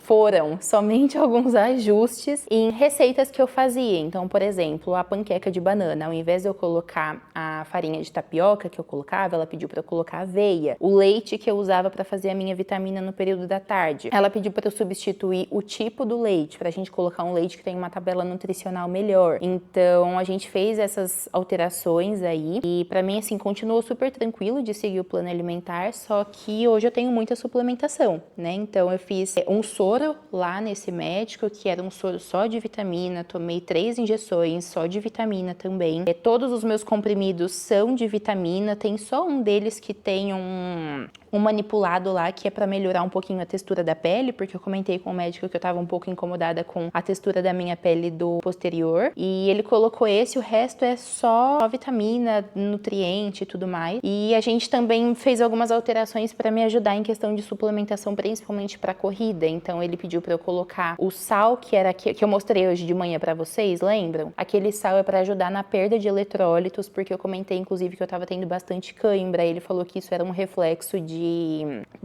foram somente alguns ajustes em receitas que eu fazia. Então, por exemplo, a panqueca de banana, ao invés de eu colocar a farinha de tapioca que eu colocava, ela pediu para eu colocar aveia. O leite que eu usava para fazer a minha vitamina no período da tarde, ela pediu para eu substituir o tipo do leite, pra gente colocar um leite que tem uma tabela nutricional melhor. Então, a gente fez essas alterações aí e pra mim, assim, continuou super tranquilo de seguir o plano alimentar, só que hoje eu tenho muita suplementação, né? Então, eu fiz um soro lá nesse médico, que era um soro só de vitamina, tomei 3 injeções só de vitamina também. Todos os meus comprimidos são de vitamina, tem só um deles que tem um manipulado lá, que é pra melhorar um pouquinho a textura da pele, porque eu comentei com o médico que eu tava um pouco incomodada com a textura da minha pele do posterior, e ele colocou esse, o resto é só vitamina, nutriente e tudo mais. E a gente também fez algumas alterações pra me ajudar em questão de suplementação, principalmente pra corrida. Então ele pediu pra eu colocar o sal, que era que eu mostrei hoje de manhã pra vocês, lembram? Aquele sal é pra ajudar na perda de eletrólitos, porque eu comentei inclusive que eu tava tendo bastante cãibra. Ele falou que isso era um reflexo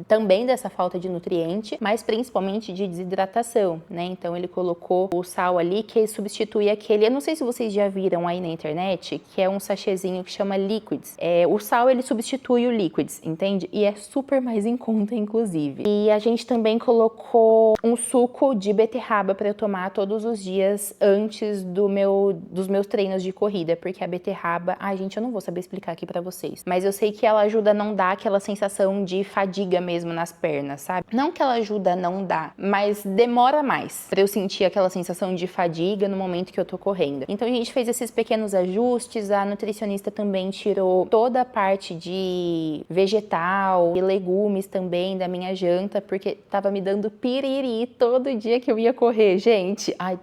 também dessa falta de nutriente, mas principalmente de desidratação, né? Então ele colocou o sal ali, que substitui aquele, eu não sei se vocês já viram aí na internet, que é um sachêzinho que chama Liquids. O sal, ele substitui o Liquids, entende? E é super mais em conta, inclusive. E a gente também colocou um suco de beterraba para eu tomar todos os dias antes dos meus treinos de corrida, porque a beterraba, ai gente, eu não vou saber explicar aqui para vocês, mas eu sei que ela ajuda a não dar aquela sensação de fadiga mesmo nas pernas, sabe? Não que ela ajuda a não dar, mas demora mais pra eu sentir aquela sensação de fadiga no momento que eu tô correndo. Então a gente fez esses pequenos ajustes, a nutricionista também tirou toda a parte de vegetal e legumes também da minha janta, porque tava me dando piriri todo dia que eu ia correr, gente. Ai,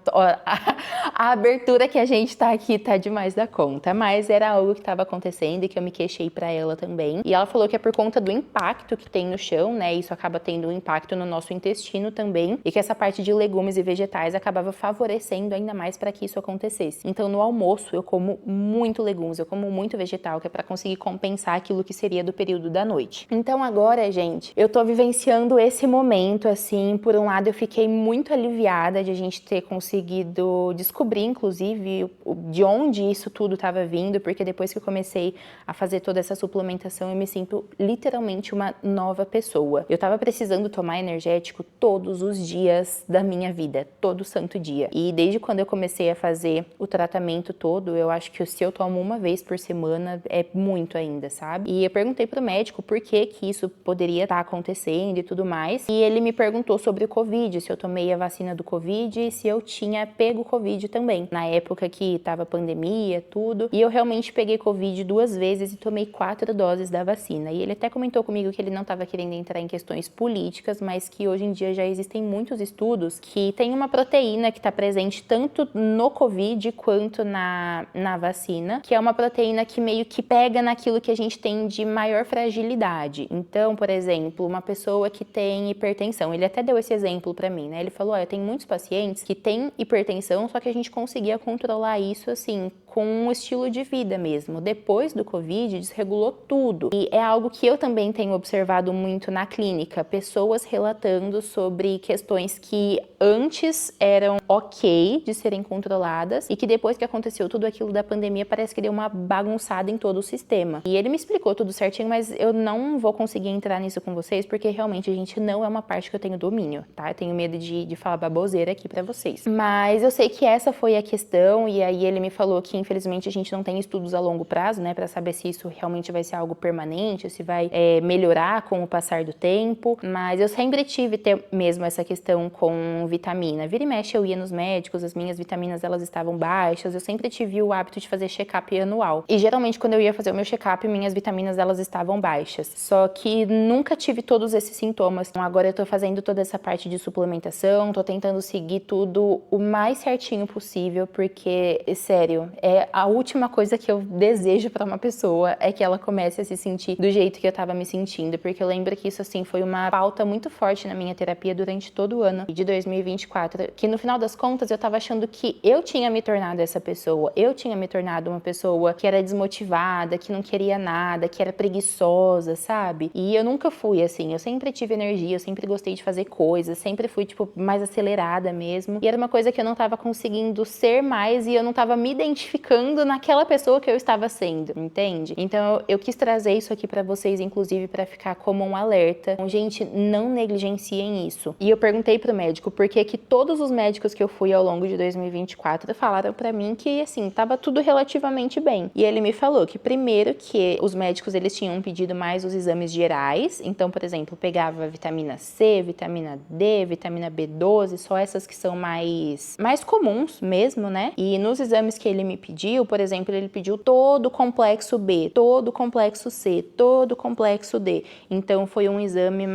a abertura que a gente tá aqui tá demais da conta, mas era algo que tava acontecendo e que eu me queixei pra ela também. E ela falou que é por conta do impacto que tem no chão, né? Isso acaba tendo um impacto no nosso intestino também, e que essa parte de legumes e vegetais acabava favorecendo ainda mais para que isso acontecesse. Então, no almoço, eu como muito legumes, eu como muito vegetal, que é para conseguir compensar aquilo que seria do período da noite. Então, agora, gente, eu tô vivenciando esse momento, assim, por um lado, eu fiquei muito aliviada de a gente ter conseguido descobrir, inclusive, de onde isso tudo estava vindo, porque depois que eu comecei a fazer toda essa suplementação, eu me sinto literalmente uma nova pessoa. Eu tava precisando tomar energético todos os dias da minha vida, todo santo dia. E desde quando eu comecei a fazer o tratamento todo, eu acho que se eu tomo uma vez por semana é muito ainda, sabe? E eu perguntei pro médico por que isso poderia estar acontecendo e tudo mais. E ele me perguntou sobre o Covid, se eu tomei a vacina do Covid e se eu tinha pego Covid também. Na época que tava pandemia, tudo. E eu realmente peguei Covid 2 vezes e tomei 4 doses da vacina. E ele até comentou comigo que ele não estava querendo entrar em questões políticas, mas que hoje em dia já existem muitos estudos que tem uma proteína que está presente tanto no Covid quanto na vacina, que é uma proteína que meio que pega naquilo que a gente tem de maior fragilidade. Então, por exemplo, uma pessoa que tem hipertensão, ele até deu esse exemplo para mim, né? Ele falou, eu tenho muitos pacientes que têm hipertensão, só que a gente conseguia controlar isso, assim, com o estilo de vida mesmo. Depois do Covid, desregulou tudo. E é algo que eu também tenho observado muito na clínica, pessoas relatando sobre questões que antes eram ok de serem controladas e que depois que aconteceu tudo aquilo da pandemia, parece que deu uma bagunçada em todo o sistema. E ele me explicou tudo certinho, mas eu não vou conseguir entrar nisso com vocês, porque realmente, gente, não é uma parte que eu tenho domínio, tá? Eu tenho medo de falar baboseira aqui pra vocês. Mas eu sei que essa foi a questão, e aí ele me falou que, infelizmente, a gente não tem estudos a longo prazo, né, pra saber se isso realmente vai ser algo permanente, se vai melhorar com o passar do tempo, mas eu sempre tive mesmo essa questão com vitamina. Vira e mexe eu ia nos médicos, as minhas vitaminas, elas estavam baixas, eu sempre tive o hábito de fazer check-up anual. E geralmente quando eu ia fazer o meu check-up, minhas vitaminas, elas estavam baixas. Só que nunca tive todos esses sintomas. Então agora eu tô fazendo toda essa parte de suplementação, tô tentando seguir tudo o mais certinho possível, porque, sério, é a última coisa que eu desejo pra uma pessoa é que ela comece a se sentir do jeito que eu tava me sentindo, porque eu lembro que isso, assim, foi uma pauta muito forte na minha terapia durante todo o ano de 2024, que no final das contas eu tava achando que eu tinha me tornado essa pessoa, eu tinha me tornado uma pessoa que era desmotivada, que não queria nada, que era preguiçosa, sabe? E eu nunca fui assim, eu sempre tive energia, eu sempre gostei de fazer coisas, sempre fui, tipo, mais acelerada mesmo, e era uma coisa que eu não tava conseguindo ser mais e eu não tava me identificando naquela pessoa que eu estava sendo, entende? Então eu quis trazer isso aqui pra vocês, inclusive pra ficar como um alerta. Então, gente, não negligenciem isso. E eu perguntei pro médico por que todos os médicos que eu fui ao longo de 2024 falaram pra mim que, assim, tava tudo relativamente bem. E ele me falou que, primeiro, que os médicos, eles tinham pedido mais os exames gerais. Então, por exemplo, pegava vitamina C, vitamina D, vitamina B12, só essas que são mais comuns mesmo, né? E nos exames que ele me pediu, por exemplo, ele pediu todo o complexo B, todo o complexo C, todo o complexo D. Então, foi um exame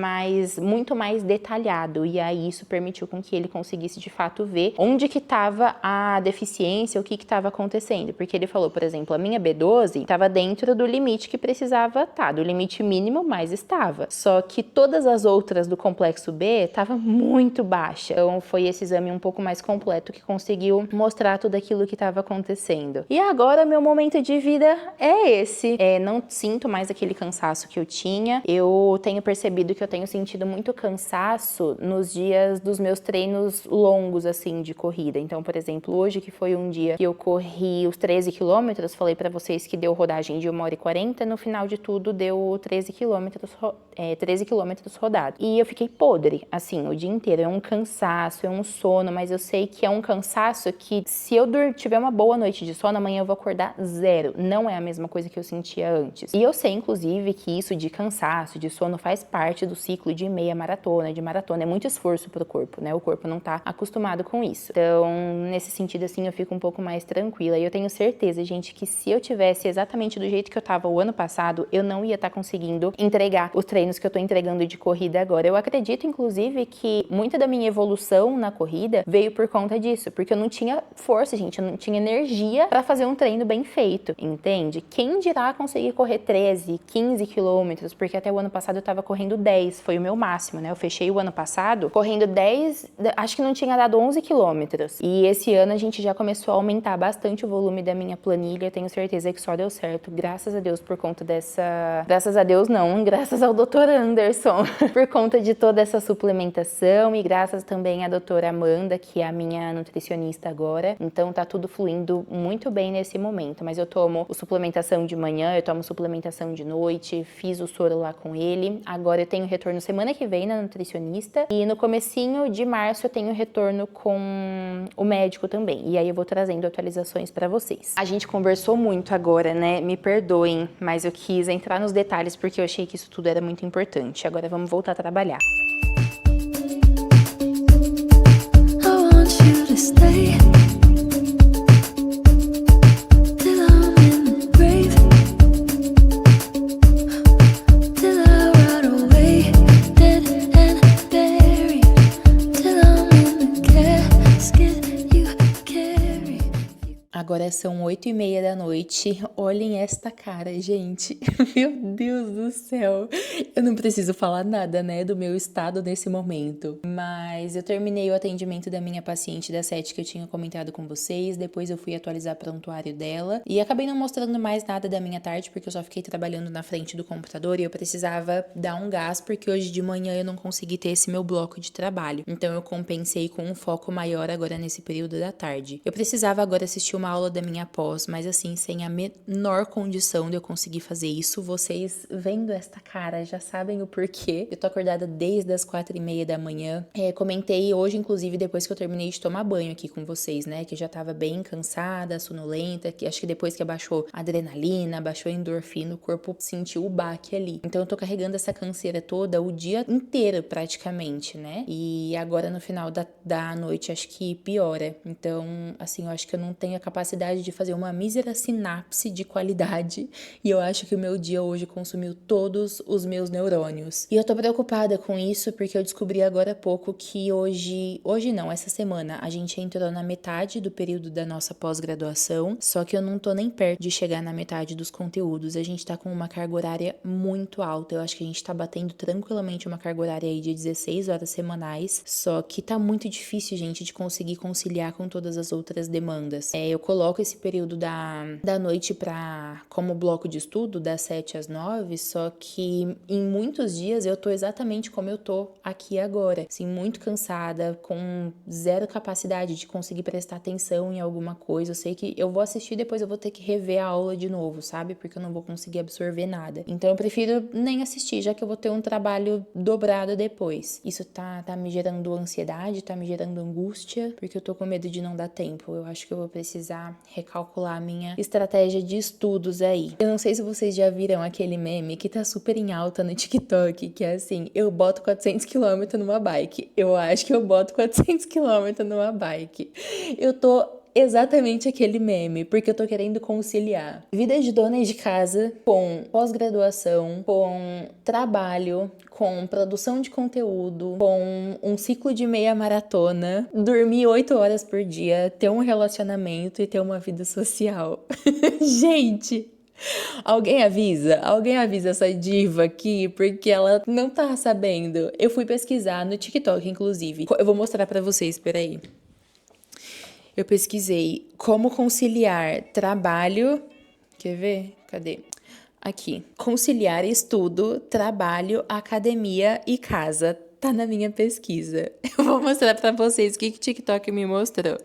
muito mais detalhado. E aí, isso permitiu com que ele conseguisse, de fato, ver onde que estava a deficiência, o que estava acontecendo. Porque ele falou, por exemplo, a minha B12 estava dentro do limite que precisava estar, do limite mínimo, mas estava. Só que todas as outras do complexo B estavam muito baixa. Então, foi esse exame um pouco mais completo que conseguiu mostrar tudo aquilo que estava acontecendo. E agora, meu momento de vida é esse. Não sinto mais aquele cansaço que eu tinha. Eu tenho percebido que eu tenho sentido muito cansaço nos dias dos meus treinos longos, assim, de corrida. Então, por exemplo, hoje que foi um dia que eu corri os 13 quilômetros, falei pra vocês que deu rodagem de 1h40, no final de tudo deu 13 quilômetros rodado. E eu fiquei podre, assim, o dia inteiro. É um cansaço, é um sono, mas eu sei que é um cansaço que, se eu tiver uma boa noite de sono, amanhã eu vou acordar zero. Não é a mesma coisa que eu sentia antes. E eu sei, inclusive, que isso de cansaço, de sono, faz parte do ciclo de meia maratona, de maratona. É muito esforço pro corpo, né? O corpo não tá acostumado com isso. Então, nesse sentido, assim, eu fico um pouco mais tranquila. E eu tenho certeza, gente, que se eu tivesse exatamente do jeito que eu tava o ano passado, eu não ia estar conseguindo entregar os treinos que eu tô entregando de corrida agora. Eu acredito, inclusive, que muita da minha evolução na corrida veio por conta disso, porque eu não tinha força, gente, eu não tinha energia pra fazer um treino bem feito, entende? Quem dirá conseguir correr 13, 15 quilômetros, porque até o ano passado eu tava correndo 10, foi o meu máximo, né? Eu fechei o ano passado correndo 10, acho que não tinha dado 11 quilômetros. E esse ano a gente já começou a aumentar bastante o volume da minha planilha, eu tenho certeza que só deu certo, graças a Deus, por conta dessa... Graças a Deus não, graças ao Dr. Anderson, por conta de toda essa suplementação e graças também à doutora Amanda, que é a minha nutricionista agora. Então tá tudo fluindo muito bem nesse momento, mas eu tomo suplementação de manhã, eu tomo suplementação de noite, fiz o soro lá com ele. Agora eu tenho retorno semana que vem na nutricionista e no comecinho de março eu tenho retorno com o médico também. E aí eu vou trazendo atualizações pra vocês. A gente conversou muito agora, né? Me perdoem, mas eu quis entrar nos detalhes porque eu achei que isso tudo era muito importante. Agora vamos voltar a trabalhar. I want you to stay till I'm in the grave, till I rot away, dead and buried, till I'm in the casket you carry. Agora Agora são 8h30 da noite. Olhem esta cara, gente. Meu Deus do céu. Eu não preciso falar nada, né, do meu estado nesse momento. Mas eu terminei o atendimento da minha paciente das 7 que eu tinha comentado com vocês. Depois eu fui atualizar o prontuário dela. E acabei não mostrando mais nada da minha tarde, porque eu só fiquei trabalhando na frente do computador e eu precisava dar um gás, porque hoje de manhã eu não consegui ter esse meu bloco de trabalho. Então eu compensei com um foco maior agora nesse período da tarde. Eu precisava agora assistir uma aula da minha pós, mas assim, sem a menor condição de eu conseguir fazer isso. Vocês vendo esta cara já sabem o porquê. Eu tô acordada desde as 4h30 da manhã. Comentei hoje, inclusive, depois que eu terminei de tomar banho aqui com vocês, né? Que eu já tava bem cansada, sonolenta, que acho que depois que abaixou a adrenalina, abaixou a endorfina, o corpo sentiu o baque ali. Então eu tô carregando essa canseira toda o dia inteiro, praticamente, né? E agora no final da noite acho que piora. Então, assim, eu acho que eu não tenho a capacidade de fazer uma mísera sinapse de qualidade. E eu acho que o meu dia hoje consumiu todos os meus neurônios. E eu tô preocupada com isso porque eu descobri agora há pouco que hoje não, essa semana, a gente entrou na metade do período da nossa pós-graduação, só que eu não tô nem perto de chegar na metade dos conteúdos. A gente tá com uma carga horária muito alta. Eu acho que a gente tá batendo tranquilamente uma carga horária aí de 16 horas semanais, só que tá muito difícil, gente, de conseguir conciliar com todas as outras demandas. Eu coloco esse período da noite como bloco de estudo, das 7 às 9, só que em muitos dias eu tô exatamente como eu tô aqui agora, assim, muito cansada, com zero capacidade de conseguir prestar atenção em alguma coisa. Eu sei que eu vou assistir e depois eu vou ter que rever a aula de novo, sabe? Porque eu não vou conseguir absorver nada. Então eu prefiro nem assistir, já que eu vou ter um trabalho dobrado depois. Isso tá me gerando ansiedade, tá me gerando angústia, porque eu tô com medo de não dar tempo. Eu acho que eu vou precisar recalcular a minha estratégia de estudos aí. Eu não sei se vocês já viram aquele meme que tá super em alta no TikTok, que é assim, eu boto 400 km numa bike. Eu acho que eu boto 400 km numa bike. Eu tô exatamente aquele meme, porque eu tô querendo conciliar vida de dona de casa com pós-graduação, com trabalho, com produção de conteúdo, com um ciclo de meia maratona, dormir 8 horas por dia, ter um relacionamento e ter uma vida social. Gente, alguém avisa essa diva aqui, porque ela não tá sabendo. Eu fui pesquisar no TikTok, inclusive. Eu vou mostrar pra vocês, peraí. Eu pesquisei como conciliar trabalho... Quer ver? Cadê? Aqui. Conciliar estudo, trabalho, academia e casa. Tá na minha pesquisa. Eu vou mostrar pra vocês o que o TikTok me mostrou.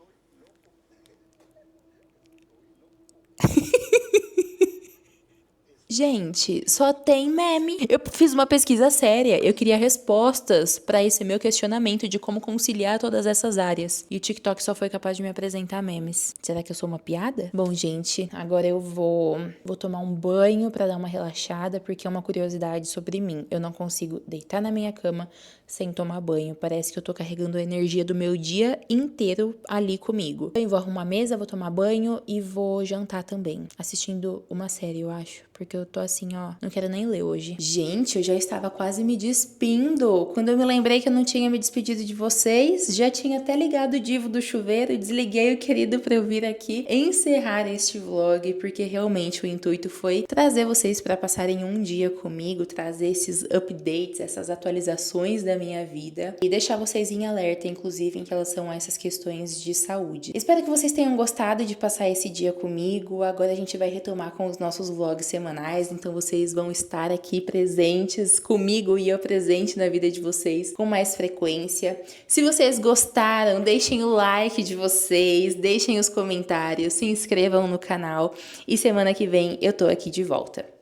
Gente, só tem meme. Eu fiz uma pesquisa séria. Eu queria respostas pra esse meu questionamento de como conciliar todas essas áreas. E o TikTok só foi capaz de me apresentar memes. Será que eu sou uma piada? Bom, gente, agora eu vou tomar um banho pra dar uma relaxada, porque é uma curiosidade sobre mim. Eu não consigo deitar na minha cama sem tomar banho. Parece que eu tô carregando a energia do meu dia inteiro ali comigo. Eu vou arrumar a mesa, vou tomar banho e vou jantar também. Assistindo uma série, eu acho. Porque eu tô assim, ó, não quero nem ler hoje. Gente, eu já estava quase me despindo. Quando eu me lembrei que eu não tinha me despedido de vocês, já tinha até ligado o divo do chuveiro e desliguei o querido pra eu vir aqui encerrar este vlog, porque realmente o intuito foi trazer vocês pra passarem um dia comigo, trazer esses updates, essas atualizações da minha vida e deixar vocês em alerta, inclusive, em relação a essas questões de saúde. Espero que vocês tenham gostado de passar esse dia comigo. Agora a gente vai retomar com os nossos vlogs semanais, então vocês vão estar aqui presentes comigo e eu presente na vida de vocês com mais frequência. Se vocês gostaram, deixem o like de vocês, deixem os comentários, se inscrevam no canal e semana que vem eu tô aqui de volta.